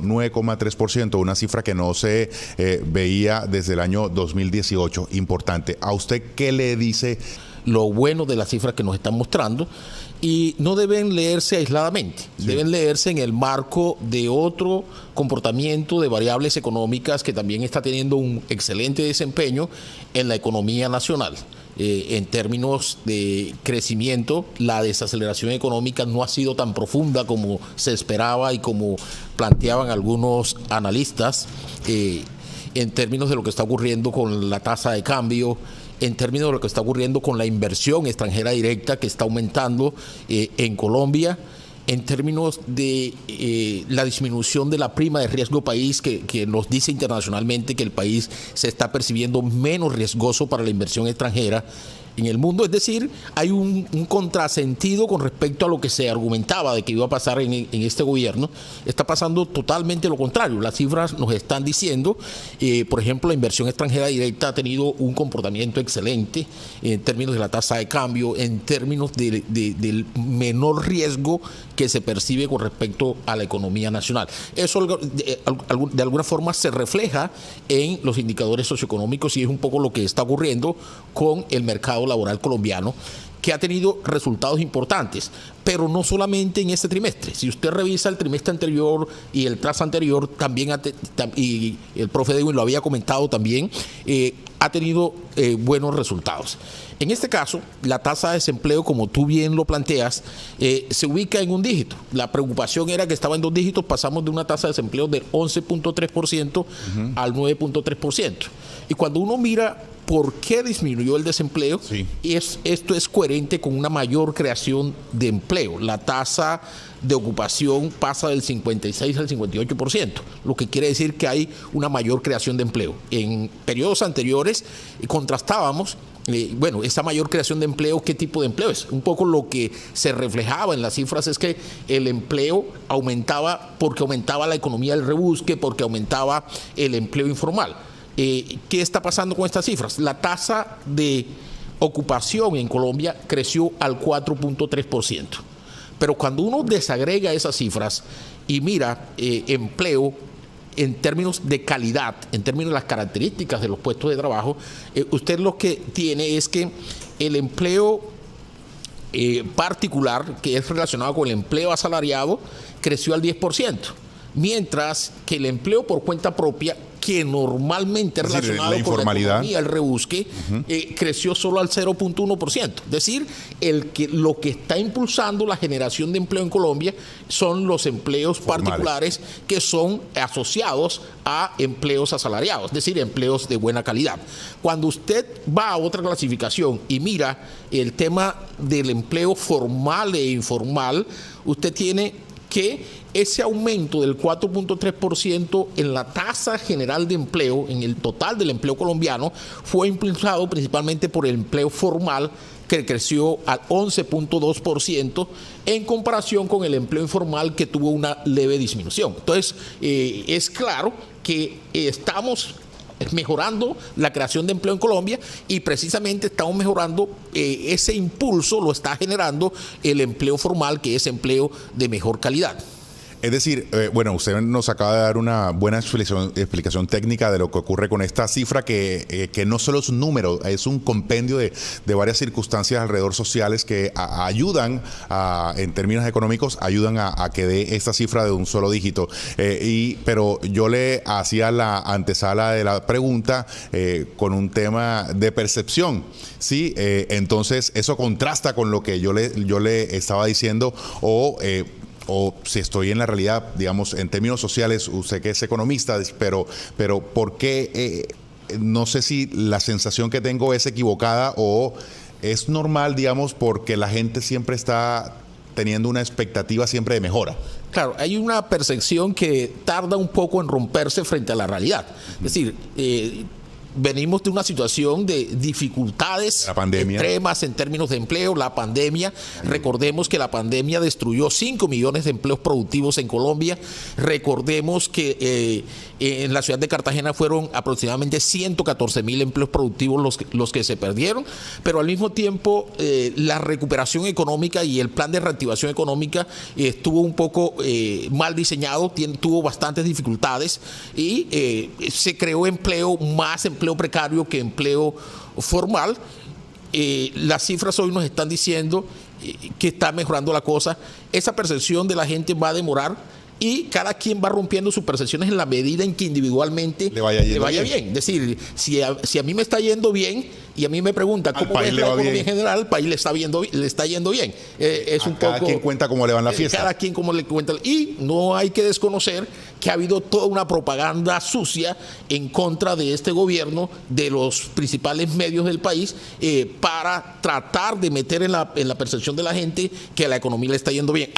9,3%, una cifra que no se veía desde el año 2018. Importante. ¿A usted qué le dice? Lo bueno de las cifras que nos están mostrando, y no deben leerse aisladamente, deben leerse en el marco de otro comportamiento de variables económicas que también está teniendo un excelente desempeño en la economía nacional. En términos de crecimiento, la desaceleración económica no ha sido tan profunda como se esperaba y como planteaban algunos analistas, en términos de lo que está ocurriendo con la tasa de cambio, en términos de lo que está ocurriendo con la inversión extranjera directa que está aumentando en Colombia, en términos de la disminución de la prima de riesgo país que nos dice internacionalmente que el país se está percibiendo menos riesgoso para la inversión extranjera en el mundo. Es decir, hay un contrasentido con respecto a lo que se argumentaba de que iba a pasar en este gobierno. Está pasando totalmente lo contrario. Las cifras nos están diciendo, por ejemplo, la inversión extranjera directa ha tenido un comportamiento excelente en términos de la tasa de cambio, en términos del menor riesgo que se percibe con respecto a la economía nacional. Eso de alguna forma se refleja en los indicadores socioeconómicos y es un poco lo que está ocurriendo con el mercado laboral colombiano, que ha tenido resultados importantes, pero no solamente en este trimestre. Si usted revisa el trimestre anterior y el tras anterior, también y el profe Edwin lo había comentado también, ha tenido buenos resultados. En este caso, la tasa de desempleo, como tú bien lo planteas, se ubica en un dígito. La preocupación era que estaba en 2 dígitos, pasamos de una tasa de desempleo del 11.3% al 9.3%. Y cuando uno mira por qué disminuyó el desempleo, esto es coherente con una mayor creación de empleo. La tasa de ocupación pasa del 56 al 58%, lo que quiere decir que hay una mayor creación de empleo. En periodos anteriores contrastábamos, esa mayor creación de empleo, ¿qué tipo de empleo es? Un poco lo que se reflejaba en las cifras es que el empleo aumentaba porque aumentaba la economía del rebusque, porque aumentaba el empleo informal. ¿Qué está pasando con estas cifras? La tasa de ocupación en Colombia creció al 4.3%. Pero cuando uno desagrega esas cifras y mira empleo en términos de calidad, en términos de las características de los puestos de trabajo, usted lo que tiene es que el empleo particular, que es relacionado con el empleo asalariado, creció al 10%, mientras que el empleo por cuenta propia, que normalmente es relacionado con la economía, el rebusque, creció solo al 0.1%. Es decir, lo que está impulsando la generación de empleo en Colombia son los empleos particulares que son asociados a empleos asalariados, es decir, empleos de buena calidad. Cuando usted va a otra clasificación y mira el tema del empleo formal e informal, usted tiene que ese aumento del 4.3% en la tasa general de empleo, en el total del empleo colombiano, fue impulsado principalmente por el empleo formal, que creció al 11.2% en comparación con el empleo informal, que tuvo una leve disminución. Entonces, es claro que estamos mejorando la creación de empleo en Colombia y precisamente estamos mejorando ese impulso, lo está generando el empleo formal, que es empleo de mejor calidad. Es decir, usted nos acaba de dar una buena explicación técnica de lo que ocurre con esta cifra, que no solo es un número, es un compendio de varias circunstancias alrededor sociales que ayudan, en términos económicos, ayudan a que dé esta cifra de un solo dígito. Pero yo le hacía la antesala de la pregunta con un tema de percepción, ¿sí? Entonces, eso contrasta con lo que yo le estaba diciendo, o si estoy en la realidad, digamos, en términos sociales, usted que es economista, pero ¿por qué? No sé si la sensación que tengo es equivocada o es normal, digamos, porque la gente siempre está teniendo una expectativa siempre de mejora. Claro, hay una percepción que tarda un poco en romperse frente a la realidad. Es decir, venimos de una situación de dificultades extremas en términos de empleo, la pandemia. Recordemos que la pandemia destruyó 5 millones de empleos productivos en Colombia. Recordemos que en la ciudad de Cartagena fueron aproximadamente 114.000 empleos productivos los que se perdieron, pero al mismo tiempo la recuperación económica y el plan de reactivación económica estuvo un poco mal diseñado, tuvo bastantes dificultades y se creó más empleo precario que empleo formal. Las cifras hoy nos están diciendo que está mejorando la cosa. Esa percepción de la gente va a demorar y cada quien va rompiendo sus percepciones en la medida en que individualmente le vaya bien. Es decir, si a mí me está yendo bien y a mí me pregunta cómo es la economía en general, al país le está yendo bien. Cada quien cuenta cómo le van la fiesta. Cada quien cómo le cuenta. Y no hay que desconocer que ha habido toda una propaganda sucia en contra de este gobierno, de los principales medios del país, para tratar de meter en la percepción de la gente que la economía le está yendo bien,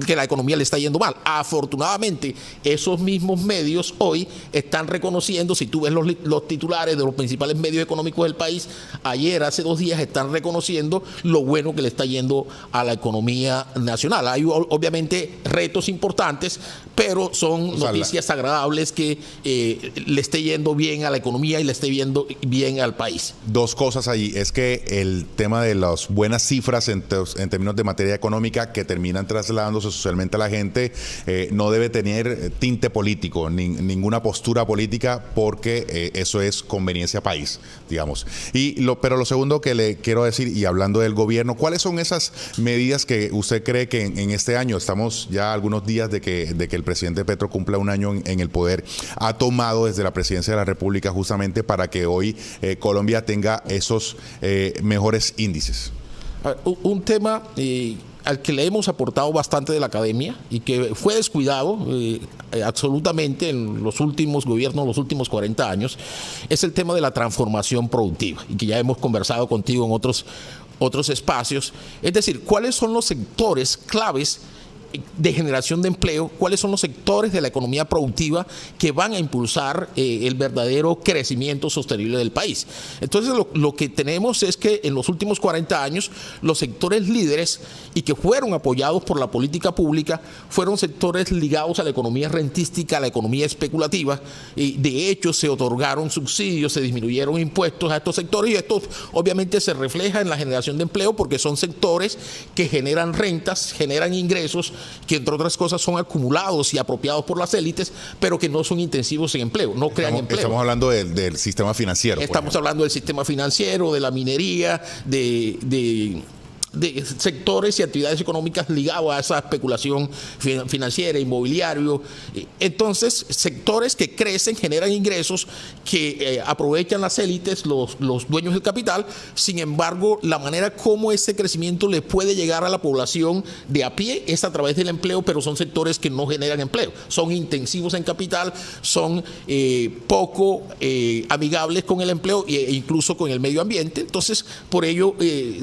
que la economía le está yendo mal. Afortunadamente, esos mismos medios hoy están reconociendo, si tú ves los titulares de los principales medios económicos del país, hace 2 días están reconociendo lo bueno que le está yendo a la economía nacional. Hay obviamente retos importantes, pero son noticias agradables que le esté yendo bien a la economía y le esté yendo bien al país. 2 cosas ahí. Es que el tema de las buenas cifras en términos de materia económica que terminan trasladándose socialmente a la gente no debe tener tinte político, ninguna postura política, porque eso es conveniencia país, digamos. Pero lo segundo que le quiero decir, y hablando del gobierno, ¿cuáles son esas medidas que usted cree que en este año, estamos ya a algunos días de que el presidente Petro cumpla 1 año en el poder, ha tomado desde la presidencia de la República justamente para que hoy Colombia tenga esos mejores índices? Un tema al que le hemos aportado bastante de la academia y que fue descuidado absolutamente en los últimos gobiernos, los últimos 40 años, es el tema de la transformación productiva, y que ya hemos conversado contigo en otros espacios. Es decir, ¿cuáles son los sectores claves de generación de empleo? ¿Cuáles son los sectores de la economía productiva que van a impulsar el verdadero crecimiento sostenible del país? Entonces lo que tenemos es que en los últimos 40 años los sectores líderes y que fueron apoyados por la política pública fueron sectores ligados a la economía rentística, a la economía especulativa, y de hecho se otorgaron subsidios, se disminuyeron impuestos a estos sectores, y esto obviamente se refleja en la generación de empleo porque son sectores que generan rentas, generan ingresos que entre otras cosas son acumulados y apropiados por las élites, pero que no son intensivos en empleo, no crean empleo. Estamos hablando del sistema financiero. Estamos hablando del sistema financiero, de la minería, de sectores y actividades económicas ligados a esa especulación financiera, inmobiliario. Entonces, sectores que crecen, generan ingresos, que aprovechan las élites, los dueños del capital. Sin embargo, la manera como ese crecimiento le puede llegar a la población de a pie es a través del empleo, pero son sectores que no generan empleo. Son intensivos en capital, son poco amigables con el empleo e incluso con el medio ambiente. Entonces, por ello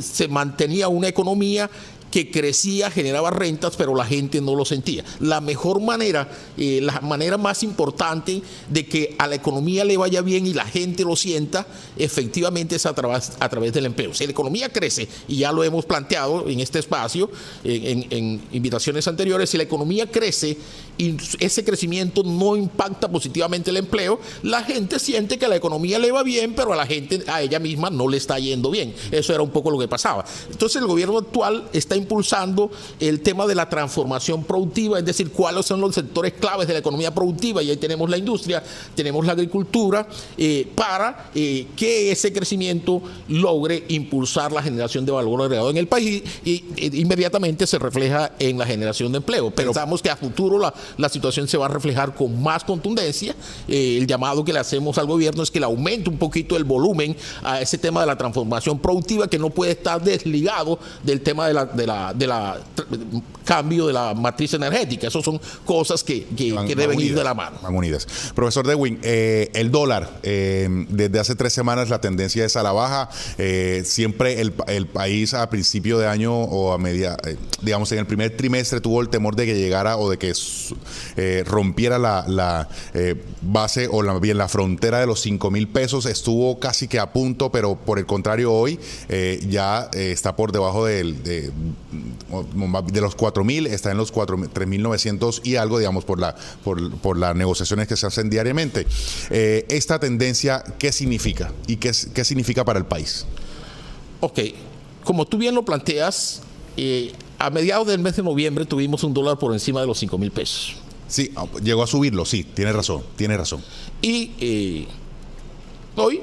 se mantenía una economía que crecía, generaba rentas, pero la gente no lo sentía. La mejor manera, la manera más importante de que a la economía le vaya bien y la gente lo sienta, efectivamente es a través del empleo. Si la economía crece, y ya lo hemos planteado en este espacio, en invitaciones anteriores, si la economía crece y ese crecimiento no impacta positivamente el empleo, la gente siente que a la economía le va bien, pero a ella misma no le está yendo bien. Eso era un poco lo que pasaba. Entonces el gobierno actual está impulsando el tema de la transformación productiva, es decir, cuáles son los sectores claves de la economía productiva, y ahí tenemos la industria, tenemos la agricultura, para que ese crecimiento logre impulsar la generación de valor agregado en el país y inmediatamente se refleja en la generación de empleo. Pero pensamos que a futuro la situación se va a reflejar con más contundencia. El llamado que le hacemos al gobierno es que le aumente un poquito el volumen a ese tema de la transformación productiva, que no puede estar desligado del tema de la cambio de la matriz energética. Esas son cosas que deben ir de la mano. Van unidas. Profesor Dewin, el dólar, desde hace 3 semanas la tendencia es a la baja. Siempre el país a principio de año o a digamos en el primer trimestre tuvo el temor de que llegara o de que rompiera la base o bien la frontera de los 5,000 pesos. Estuvo casi que a punto, pero por el contrario hoy ya está por debajo de los 4,000, está en los 3,900 y algo, digamos, por las negociaciones que se hacen diariamente. Esta tendencia, ¿qué significa? ¿Y qué significa para el país? Ok, como tú bien lo planteas, a mediados del mes de noviembre tuvimos un dólar por encima de los 5,000 pesos. Sí, llegó a subirlo, sí, tiene razón. Y hoy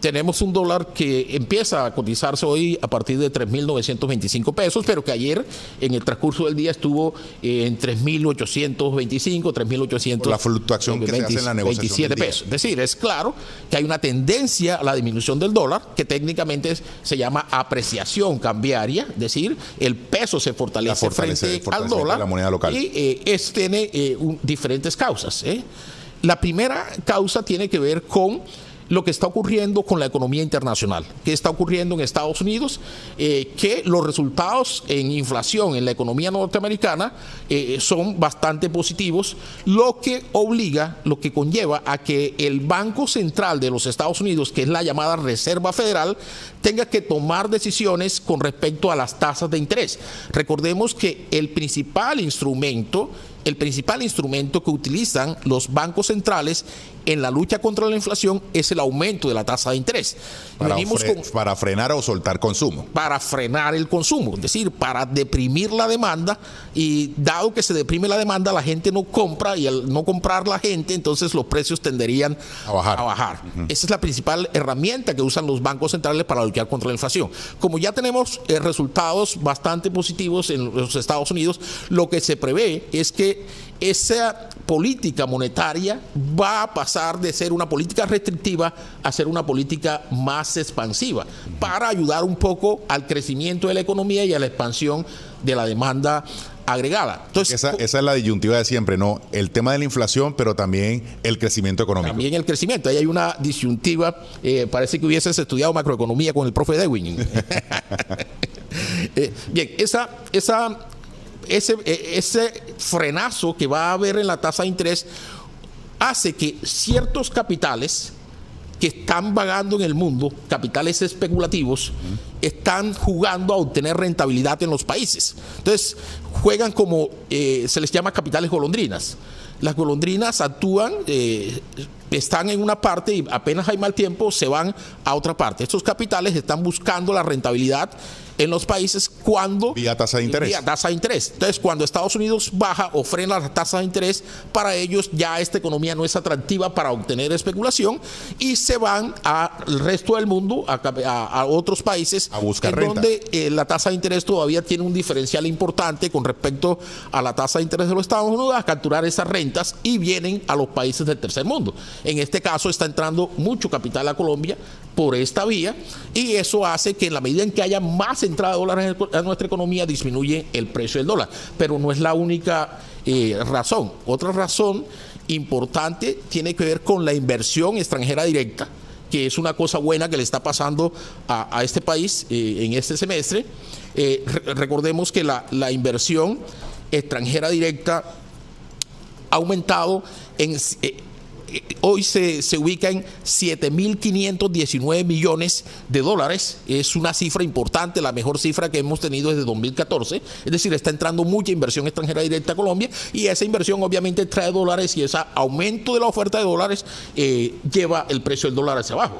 tenemos un dólar que empieza a cotizarse hoy a partir de 3,925 pesos, pero que ayer en el transcurso del día estuvo en 3,825, 3,800. La fluctuación que se hace en la negociación 27 pesos. Es decir, es claro que hay una tendencia a la disminución del dólar, que técnicamente se llama apreciación cambiaria, es decir, el peso se fortalece frente al dólar, la moneda local. Y eso tiene diferentes causas. La primera causa tiene que ver con lo que está ocurriendo con la economía internacional, que está ocurriendo en Estados Unidos, que los resultados en inflación en la economía norteamericana son bastante positivos, lo que conlleva a que el Banco Central de los Estados Unidos, que es la llamada Reserva Federal, tenga que tomar decisiones con respecto a las tasas de interés. Recordemos que el principal instrumento que utilizan los bancos centrales en la lucha contra la inflación es el aumento de la tasa de interés. Para frenar o soltar consumo. Para frenar el consumo, es decir, para deprimir la demanda, y dado que se deprime la demanda, la gente no compra, y al no comprar la gente, entonces los precios tenderían a bajar. Uh-huh. Esa es la principal herramienta que usan los bancos centrales para luchar contra la inflación. Como ya tenemos resultados bastante positivos en los Estados Unidos, lo que se prevé es que esa política monetaria va a pasar de ser una política restrictiva a ser una política más expansiva, para ayudar un poco al crecimiento de la economía y a la expansión de la demanda agregada. Entonces, esa es la disyuntiva de siempre, ¿no? El tema de la inflación, pero también el crecimiento económico. También el crecimiento. Ahí hay una disyuntiva. Parece que hubieses estudiado macroeconomía con el profe Dewin. Bien, ese frenazo que va a haber en la tasa de interés hace que ciertos capitales que están vagando en el mundo, capitales especulativos, están jugando a obtener rentabilidad en los países. Entonces, juegan como se les llama capitales golondrinas. Las golondrinas actúan, están en una parte y apenas hay mal tiempo se van a otra parte. Estos capitales están buscando la rentabilidad en los países cuando... Vía tasa de interés. Vía tasa de interés. Entonces, cuando Estados Unidos baja o frena la tasa de interés, para ellos ya esta economía no es atractiva para obtener especulación, y se van al resto del mundo, a otros países, a buscar renta, donde la tasa de interés todavía tiene un diferencial importante con respecto a la tasa de interés de los Estados Unidos, a capturar esas rentas, y vienen a los países del tercer mundo. En este caso está entrando mucho capital a Colombia por esta vía, y eso hace que en la medida en que haya más entrada de dólares a nuestra economía, disminuye el precio del dólar. Pero no es la única razón. Otra razón importante tiene que ver con la inversión extranjera directa, que es una cosa buena que le está pasando a este país en este semestre. Recordemos que la inversión extranjera directa ha aumentado hoy se ubica en 7.519 millones de dólares. Es una cifra importante, la mejor cifra que hemos tenido desde 2014. Es decir, está entrando mucha inversión extranjera directa a Colombia, y esa inversión obviamente trae dólares, y ese aumento de la oferta de dólares lleva el precio del dólar hacia abajo.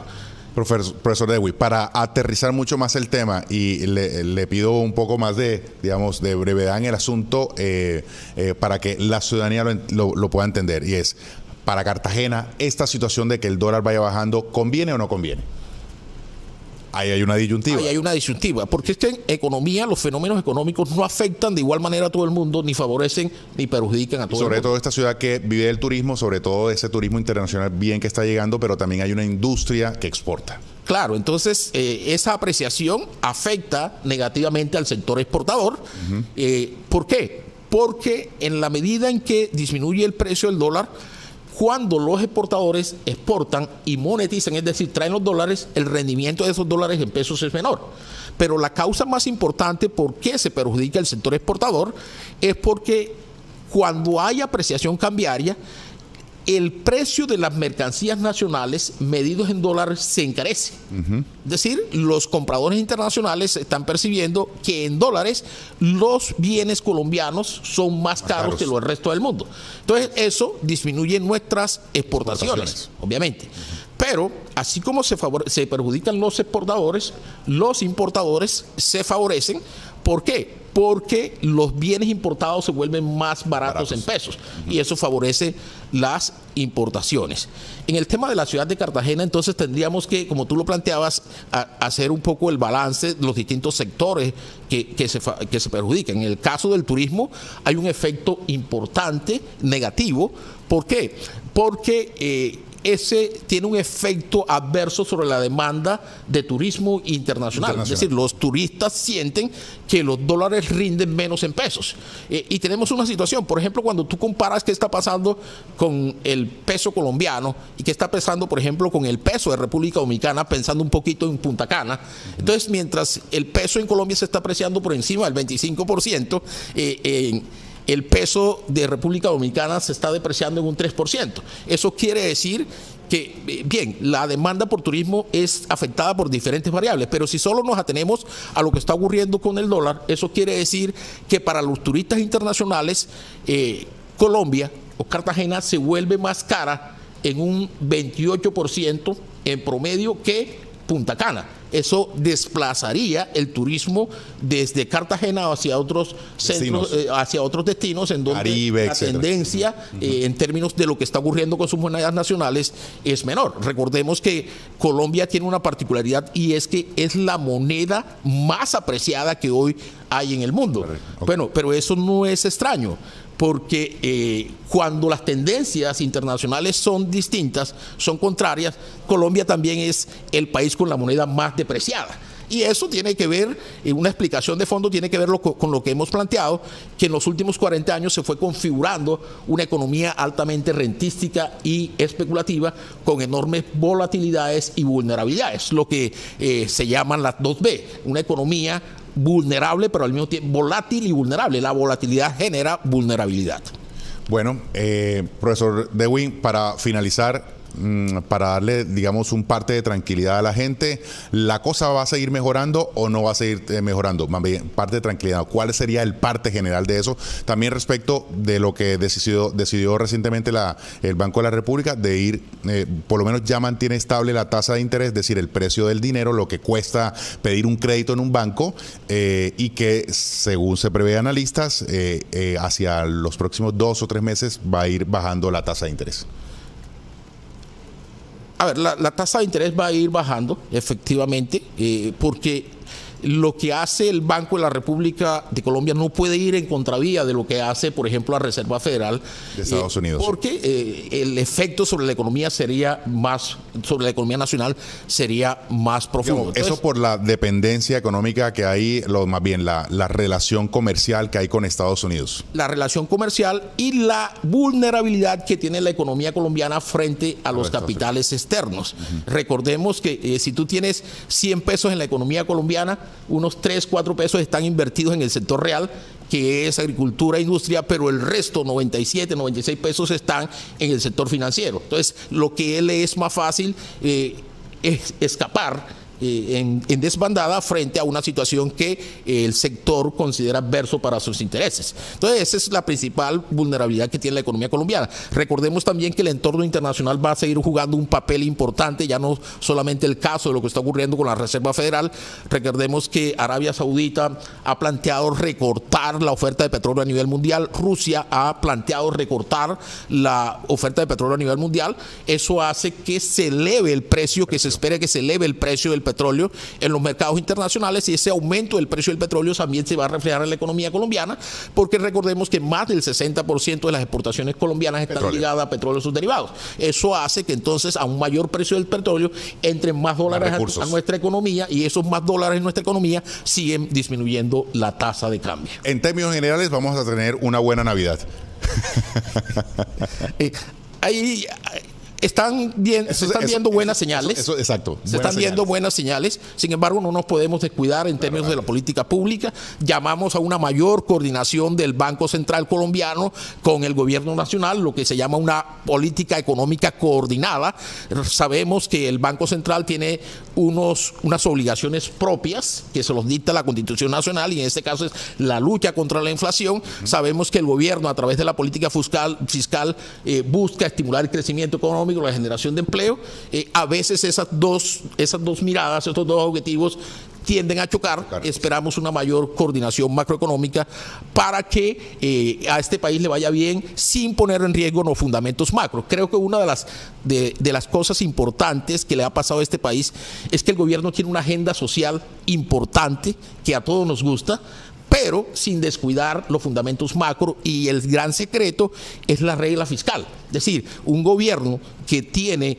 Profesor Dewin, para aterrizar mucho más el tema, y le pido un poco más de brevedad en el asunto para que la ciudadanía lo pueda entender, y es: para Cartagena, esta situación de que el dólar vaya bajando, ¿conviene o no conviene? Ahí hay una disyuntiva. Ahí hay una disyuntiva, porque es que en economía los fenómenos económicos no afectan de igual manera a todo el mundo, ni favorecen ni perjudican a todo el mundo. Sobre todo esta ciudad que vive del turismo, sobre todo ese turismo internacional bien que está llegando, pero también hay una industria que exporta. Claro, entonces esa apreciación afecta negativamente al sector exportador. ¿Por qué? Porque en la medida en que disminuye el precio del dólar, cuando los exportadores exportan y monetizan, es decir, traen los dólares, el rendimiento de esos dólares en pesos es menor. Pero la causa más importante por qué se perjudica el sector exportador es porque cuando hay apreciación cambiaria, el precio de las mercancías nacionales medidos en dólares se encarece. Es decir, los compradores internacionales están percibiendo que en dólares los bienes colombianos son más caros que los del resto del mundo. Entonces, eso disminuye nuestras exportaciones. Obviamente. Pero, así como se perjudican los exportadores, los importadores se favorecen. ¿Por qué? Porque los bienes importados se vuelven más baratos en pesos y eso favorece las importaciones. En el tema de la ciudad de Cartagena, entonces tendríamos que, como tú lo planteabas, hacer un poco el balance de los distintos sectores que se perjudican. En el caso del turismo hay un efecto importante negativo. ¿Por qué? Porque ese tiene un efecto adverso sobre la demanda de turismo internacional. Es decir, los turistas sienten que los dólares rinden menos en pesos. Y tenemos una situación, por ejemplo, cuando tú comparas qué está pasando con el peso colombiano y qué está pasando, por ejemplo, con el peso de República Dominicana, pensando un poquito en Punta Cana. Entonces, mientras el peso en Colombia se está apreciando por encima del 25%, el peso de República Dominicana se está depreciando en un 3%. Eso quiere decir que, bien, la demanda por turismo es afectada por diferentes variables, pero si solo nos atenemos a lo que está ocurriendo con el dólar, eso quiere decir que para los turistas internacionales, Colombia o Cartagena se vuelve más cara en un 28% en promedio que Punta Cana. Eso desplazaría el turismo desde Cartagena hacia otros centros, hacia otros destinos en donde Caribe, la tendencia en términos de lo que está ocurriendo con sus monedas nacionales es menor. Recordemos que Colombia tiene una particularidad y es que es la moneda más apreciada que hoy hay en el mundo. Bueno, pero eso no es extraño, porque cuando las tendencias internacionales son distintas, son contrarias, Colombia también es el país con la moneda más depreciada. Y eso tiene que ver, una explicación de fondo tiene que ver con lo que hemos planteado, que en los últimos 40 años se fue configurando una economía altamente rentística y especulativa con enormes volatilidades y vulnerabilidades, lo que se llaman las 2B, una economía vulnerable, pero al mismo tiempo volátil y vulnerable. La volatilidad genera vulnerabilidad. Bueno, profesor Dewin, para finalizar, para darle, digamos, un parte de tranquilidad a la gente, ¿la cosa va a seguir mejorando o no va a seguir mejorando? Más bien, parte de tranquilidad. ¿Cuál sería el parte general de eso? También respecto de lo que decidió recientemente el Banco de la República de ir, por lo menos ya mantiene estable la tasa de interés, es decir, el precio del dinero, lo que cuesta pedir un crédito en un banco, y que, según se prevé analistas, hacia los próximos 2 o 3 meses va a ir bajando la tasa de interés. A ver, la tasa de interés va a ir bajando, efectivamente, porque lo que hace el Banco de la República de Colombia no puede ir en contravía de lo que hace, por ejemplo, la Reserva Federal de Estados Unidos. Porque el efecto sobre la economía sobre la economía nacional sería más profundo. Entonces, eso por la dependencia económica que hay, más bien la relación comercial que hay con Estados Unidos. La relación comercial y la vulnerabilidad que tiene la economía colombiana frente a los capitales externos. Recordemos que si tú tienes 100 pesos en la economía colombiana, unos 3, 4 pesos están invertidos en el sector real, que es agricultura e industria, pero el resto, 97, 96 pesos, están en el sector financiero. Entonces, lo que él es más fácil es escapar en desbandada frente a una situación que el sector considera adverso para sus intereses. Entonces, esa es la principal vulnerabilidad que tiene la economía colombiana. Recordemos también que el entorno internacional va a seguir jugando un papel importante, ya no solamente el caso de lo que está ocurriendo con la Reserva Federal. Recordemos que Arabia Saudita ha planteado recortar la oferta de petróleo a nivel mundial. Rusia ha planteado recortar la oferta de petróleo a nivel mundial. Eso hace que se eleve el precio, que se espere que se eleve el precio del petróleo en los mercados internacionales, y ese aumento del precio del petróleo también se va a reflejar en la economía colombiana, porque recordemos que más del 60% de las exportaciones colombianas están ligadas a petróleo y sus derivados. Eso hace que entonces a un mayor precio del petróleo entren más dólares a nuestra economía, y esos más dólares en nuestra economía siguen disminuyendo la tasa de cambio. En términos generales, vamos a tener una buena Navidad. Ahí se están viendo buenas señales. Exacto. Se están viendo buenas señales. Sin embargo, no nos podemos descuidar en términos de la política pública. Llamamos a una mayor coordinación del Banco Central colombiano con el gobierno nacional, lo que se llama una política económica coordinada. Sabemos que el Banco Central tiene unas obligaciones propias que se los dicta la Constitución Nacional, y en este caso es la lucha contra la inflación. Sabemos que el gobierno, a través de la política fiscal busca estimular el crecimiento económico, la generación de empleo. A veces esas dos miradas, estos dos objetivos tienden a chocar. Claro. Esperamos una mayor coordinación macroeconómica para que a este país le vaya bien sin poner en riesgo los fundamentos macro. Creo que una de las cosas importantes que le ha pasado a este país es que el gobierno tiene una agenda social importante que a todos nos gusta, pero sin descuidar los fundamentos macro, y el gran secreto es la regla fiscal. Es decir, un gobierno que tiene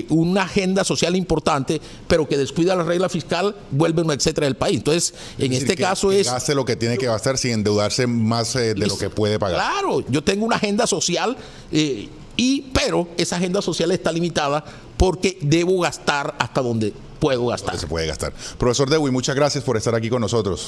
una agenda social importante, pero que descuida la regla fiscal, vuelve un etcétera del país. Entonces, en este caso es... gaste lo que tiene que gastar sin endeudarse más de lo que puede pagar. Claro, yo tengo una agenda social, pero esa agenda social está limitada porque debo gastar hasta donde puedo gastar. Se puede gastar. Profesor Dewey, muchas gracias por estar aquí con nosotros.